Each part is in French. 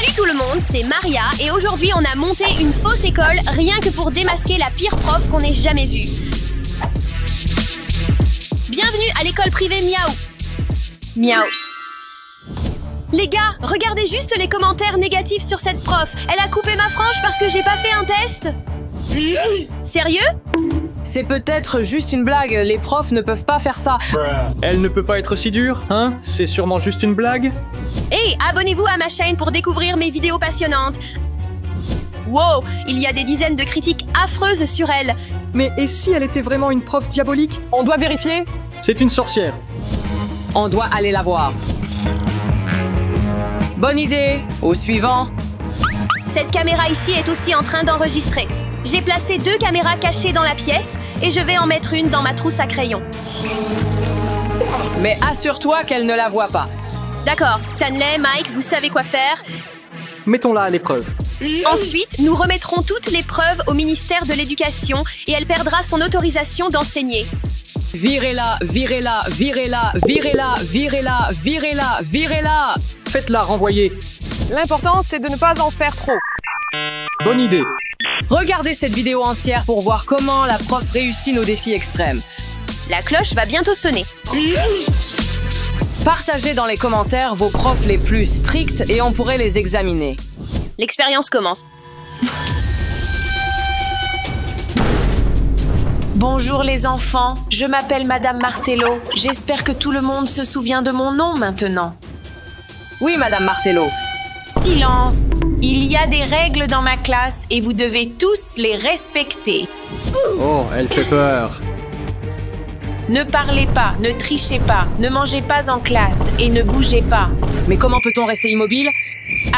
Salut tout le monde, c'est Maria et aujourd'hui on a monté une fausse école rien que pour démasquer la pire prof qu'on ait jamais vue. Bienvenue à l'école privée Miaou. Miaou. Les gars, regardez juste les commentaires négatifs sur cette prof. Elle a coupé ma frange parce que j'ai pas fait un test. Sérieux? C'est peut-être juste une blague, les profs ne peuvent pas faire ça. Elle ne peut pas être si dure, hein? C'est sûrement juste une blague. Hey, abonnez-vous à ma chaîne pour découvrir mes vidéos passionnantes. Wow, il y a des dizaines de critiques affreuses sur elle. Mais et si elle était vraiment une prof diabolique? On doit vérifier. C'est une sorcière. On doit aller la voir. Bonne idée. Au suivant. Cette caméra ici est aussi en train d'enregistrer. J'ai placé 2 caméras cachées dans la pièce et je vais en mettre une dans ma trousse à crayon. Mais assure-toi qu'elle ne la voit pas. D'accord, Stanley, Mike, vous savez quoi faire. Mettons-la à l'épreuve. Ensuite, nous remettrons toutes les preuves au ministère de l'Éducation et elle perdra son autorisation d'enseigner. Virez-la, virez-la, virez-la, virez-la, virez-la, virez-la, virez-la. Faites-la renvoyer. L'important, c'est de ne pas en faire trop. Bonne idée. Regardez cette vidéo entière pour voir comment la prof réussit nos défis extrêmes. La cloche va bientôt sonner. Partagez dans les commentaires vos profs les plus stricts et on pourrait les examiner. L'expérience commence. Bonjour les enfants, je m'appelle Madame Martello. J'espère que tout le monde se souvient de mon nom maintenant. Oui, Madame Martello. Silence! Il y a des règles dans ma classe et vous devez tous les respecter. Oh, elle fait peur. Ne parlez pas, ne trichez pas, ne mangez pas en classe et ne bougez pas. Mais comment peut-on rester immobile?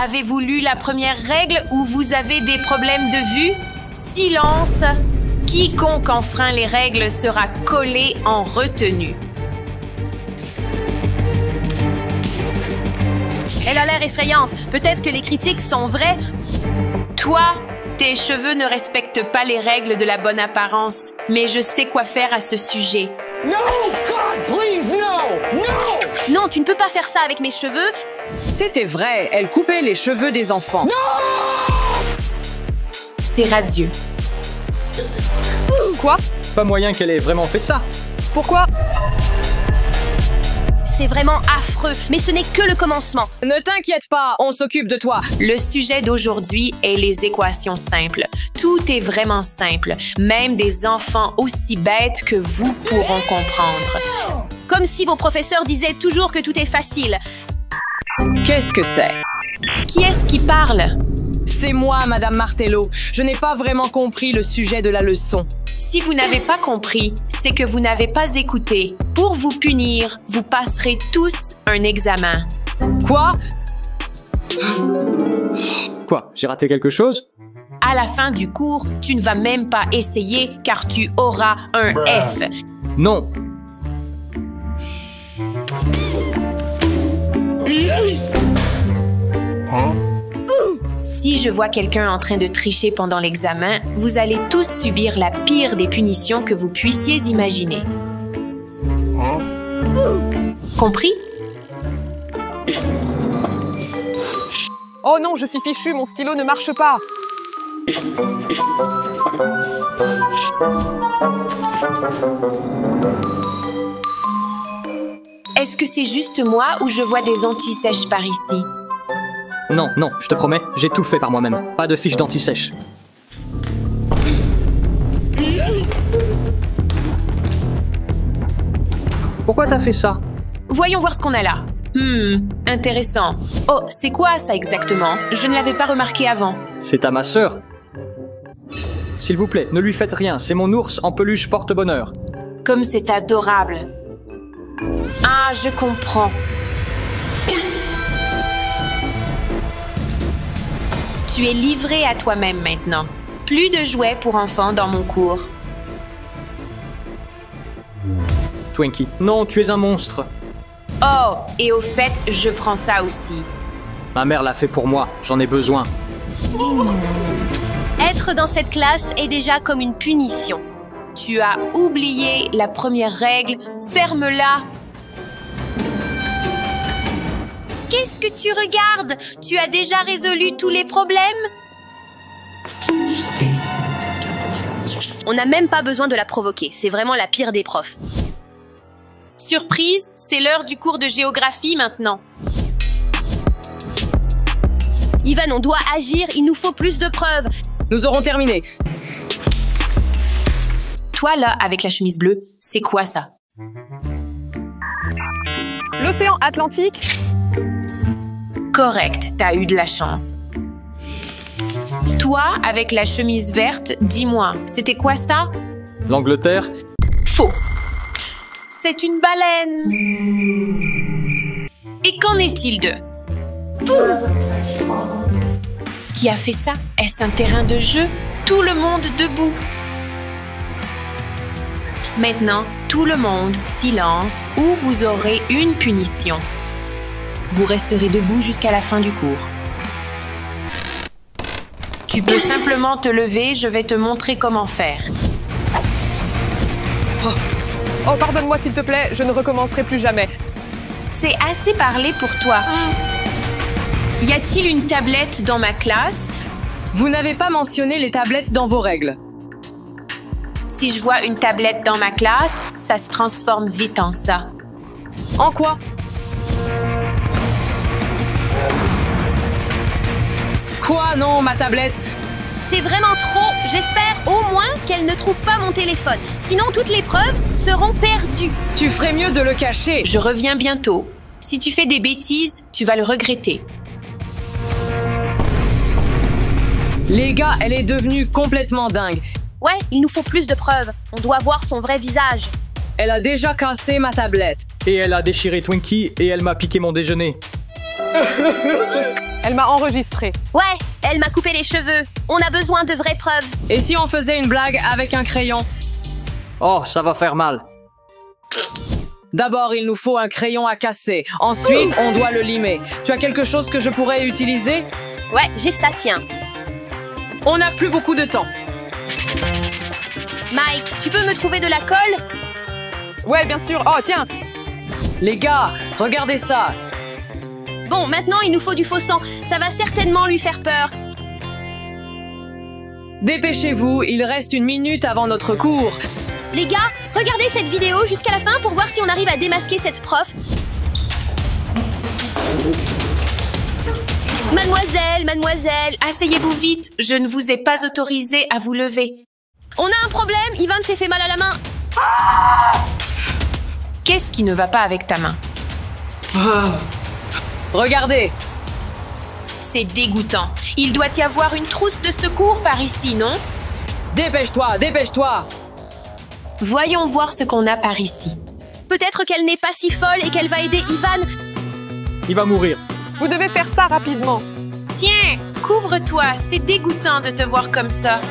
Avez-vous lu la première règle ou vous avez des problèmes de vue? Silence! Quiconque enfreint les règles sera collé en retenue. Elle a l'air effrayante. Peut-être que les critiques sont vraies. Toi, tes cheveux ne respectent pas les règles de la bonne apparence, mais je sais quoi faire à ce sujet. No! God, please, no! No! Non, tu ne peux pas faire ça avec mes cheveux. C'était vrai, elle coupait les cheveux des enfants. C'est radieux. Quoi? Pas moyen qu'elle ait vraiment fait ça. Pourquoi? C'est vraiment affreux, mais ce n'est que le commencement. Ne t'inquiète pas, on s'occupe de toi. Le sujet d'aujourd'hui est les équations simples. Tout est vraiment simple. Même des enfants aussi bêtes que vous pourront comprendre. Comme si vos professeurs disaient toujours que tout est facile. Qu'est-ce que c'est? Qui est-ce qui parle? C'est moi, Madame Martello. Je n'ai pas vraiment compris le sujet de la leçon. Si vous n'avez pas compris, c'est que vous n'avez pas écouté. Pour vous punir, vous passerez tous un examen. Quoi? Quoi? J'ai raté quelque chose? À la fin du cours, tu ne vas même pas essayer car tu auras un F. Non. Si je vois quelqu'un en train de tricher pendant l'examen, vous allez tous subir la pire des punitions que vous puissiez imaginer. Compris? Oh non, je suis fichu, mon stylo ne marche pas. Est-ce que c'est juste moi ou je vois des anti-sèches par ici? Non, non, je te promets, j'ai tout fait par moi-même. Pas de fiche d'anti-sèche. Pourquoi t'as fait ça? Voyons voir ce qu'on a là. Intéressant. Oh, c'est quoi ça exactement? Je ne l'avais pas remarqué avant. C'est à ma sœur. S'il vous plaît, ne lui faites rien, c'est mon ours en peluche porte-bonheur. Comme c'est adorable. Ah, je comprends. Tu es livré à toi-même maintenant. Plus de jouets pour enfants dans mon cours. Twinkie, non, tu es un monstre. Oh, et au fait, je prends ça aussi. Ma mère l'a fait pour moi, j'en ai besoin. Être dans cette classe est déjà comme une punition. Tu as oublié la première règle. Ferme-la. Qu'est-ce que tu regardes? Tu as déjà résolu tous les problèmes? On n'a même pas besoin de la provoquer. C'est vraiment la pire des profs. Surprise, c'est l'heure du cours de géographie maintenant. Ivan, on doit agir. Il nous faut plus de preuves. Nous aurons terminé. Toi là, avec la chemise bleue, c'est quoi ça? L'océan Atlantique. Correct, t'as eu de la chance. Toi, avec la chemise verte, dis-moi, c'était quoi ça? L'Angleterre? Faux. C'est une baleine. Et qu'en est-il de? Qui a fait ça? Est-ce un terrain de jeu? Tout le monde debout. Maintenant, tout le monde, silence, ou vous aurez une punition. Vous resterez debout jusqu'à la fin du cours. Tu peux simplement te lever, je vais te montrer comment faire. Oh, pardonne-moi s'il te plaît, je ne recommencerai plus jamais. C'est assez parlé pour toi. Y a-t-il une tablette dans ma classe? Vous n'avez pas mentionné les tablettes dans vos règles. Si je vois une tablette dans ma classe, ça se transforme vite en ça. En quoi? Quoi? Non, ma tablette. C'est vraiment trop. J'espère au moins qu'elle ne trouve pas mon téléphone. Sinon, toutes les preuves seront perdues. Tu ferais mieux de le cacher. Je reviens bientôt. Si tu fais des bêtises, tu vas le regretter. Les gars, elle est devenue complètement dingue. Ouais, il nous faut plus de preuves. On doit voir son vrai visage. Elle a déjà cassé ma tablette. Et elle a déchiré Twinkie et elle m'a piqué mon déjeuner. Elle m'a enregistré. Ouais, elle m'a coupé les cheveux. On a besoin de vraies preuves. Et si on faisait une blague avec un crayon? Oh, ça va faire mal. D'abord, il nous faut un crayon à casser. Ensuite, on doit le limer. Tu as quelque chose que je pourrais utiliser? Ouais, j'ai ça, tiens. On n'a plus beaucoup de temps. Mike, tu peux me trouver de la colle? Ouais, bien sûr. Oh, tiens. Les gars, regardez ça. Bon, maintenant, il nous faut du faux sang. Ça va certainement lui faire peur. Dépêchez-vous, il reste 1 minute avant notre cours. Les gars, regardez cette vidéo jusqu'à la fin pour voir si on arrive à démasquer cette prof. Mademoiselle. Asseyez-vous vite, je ne vous ai pas autorisé à vous lever. On a un problème, Ivan s'est fait mal à la main. Qu'est-ce qui ne va pas avec ta main? Regardez. C'est dégoûtant. Il doit y avoir une trousse de secours par ici, non? Dépêche-toi, dépêche-toi. Voyons voir ce qu'on a par ici. Peut-être qu'elle n'est pas si folle et qu'elle va aider Ivan. Il va mourir. Vous devez faire ça rapidement. Tiens, couvre-toi, c'est dégoûtant de te voir comme ça.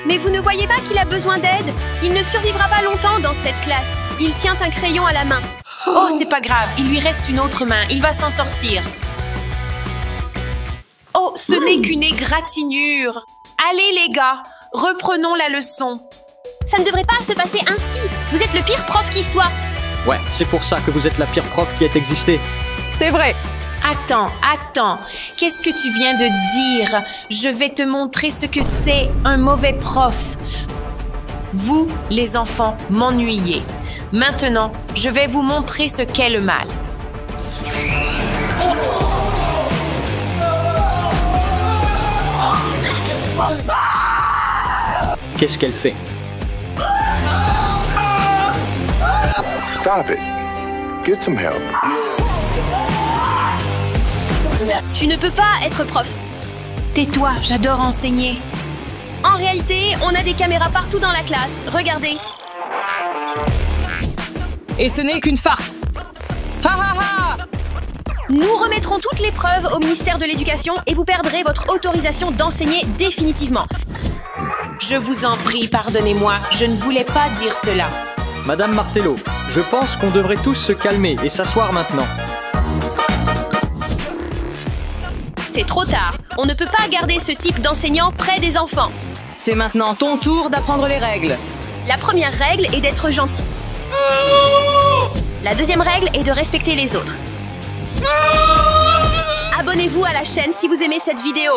Mais vous ne voyez pas qu'il a besoin d'aide? Il ne survivra pas longtemps dans cette classe. Il tient un crayon à la main. Oh, c'est pas grave, il lui reste une autre main, il va s'en sortir. Oh, ce n'est qu'une égratignure. Allez les gars, reprenons la leçon. Ça ne devrait pas se passer ainsi. Vous êtes le pire prof qui soit. Ouais, c'est pour ça que vous êtes la pire prof qui ait existé. C'est vrai. Attends, qu'est-ce que tu viens de dire? Je vais te montrer ce que c'est un mauvais prof. Vous, les enfants, m'ennuyez. Maintenant, je vais vous montrer ce qu'est le mal. Qu'est-ce qu'elle fait? Stop it. Get some help. Tu ne peux pas être prof. Tais-toi, j'adore enseigner. En réalité, on a des caméras partout dans la classe. Regardez. Et ce n'est qu'une farce. Ha ha ha! Nous remettrons toutes les preuves au ministère de l'Éducation et vous perdrez votre autorisation d'enseigner définitivement. Je vous en prie, pardonnez-moi, je ne voulais pas dire cela. Madame Martello, je pense qu'on devrait tous se calmer et s'asseoir maintenant. C'est trop tard. On ne peut pas garder ce type d'enseignant près des enfants. C'est maintenant ton tour d'apprendre les règles. La première règle est d'être gentil. La deuxième règle est de respecter les autres. Abonnez-vous à la chaîne si vous aimez cette vidéo.